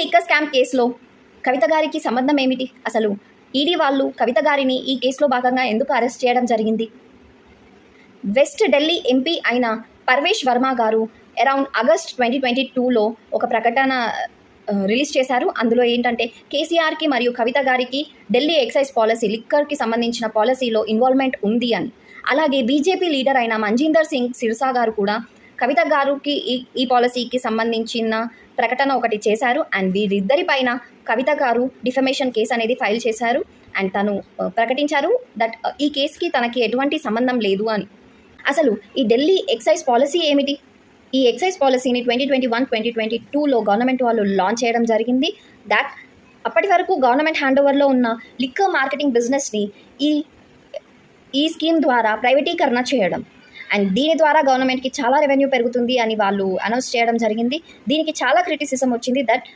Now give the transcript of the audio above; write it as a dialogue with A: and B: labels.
A: Liquor scam కేసులో కవిత గారికి సంబంధం ఏమిటి? అసలు ఈడీ వాళ్ళు కవిత గారిని ఈ కేసులో భాగంగా ఎందుకు అరెస్ట్ చేయడం జరిగింది? వెస్ట్ ఢిల్లీ ఎంపీ అయిన పర్వేష్ వర్మ గారు అరౌండ్ ఆగస్ట్ 2022లో ఒక ప్రకటన రిలీజ్ చేశారు. అందులో ఏంటంటే కేసీఆర్కి మరియు కవిత గారికి ఢిల్లీ ఎక్సైజ్ పాలసీ, లిక్కర్కి సంబంధించిన పాలసీలో ఇన్వాల్వ్మెంట్ ఉంది అని. అలాగే బీజేపీ లీడర్ అయిన మంజీందర్ సింగ్ సిర్సా గారు కూడా కవిత గారికి ఈ పాలసీకి సంబంధించిన ప్రకటన ఒకటి చేశారు. అండ్ వీరిద్దరి పైన కవిత గారు డిఫమేషన్ కేసు అనేది ఫైల్ చేశారు. అండ్ తను ప్రకటించారు దట్ ఈ కేసుకి తనకి ఎటువంటి సంబంధం లేదు అని. అసలు ఈ ఢిల్లీ ఎక్సైజ్ పాలసీ ఏమిటి? ఈ ఎక్సైజ్ పాలసీని 2021-2022లో గవర్నమెంట్ వాళ్ళు లాంచ్ చేయడం జరిగింది. దట్ అప్పటి వరకు గవర్నమెంట్ హ్యాండ్ ఓవర్లో ఉన్న లిక్కర్ మార్కెటింగ్ బిజినెస్ని ఈ స్కీమ్ ద్వారా ప్రైవేటీకరణ చేయడం. అండ్ దీని ద్వారా గవర్నమెంట్కి చాలా రెవెన్యూ పెరుగుతుంది అని వాళ్ళు అనౌన్స్ చేయడం జరిగింది. దీనికి చాలా క్రిటిసిజం వచ్చింది దట్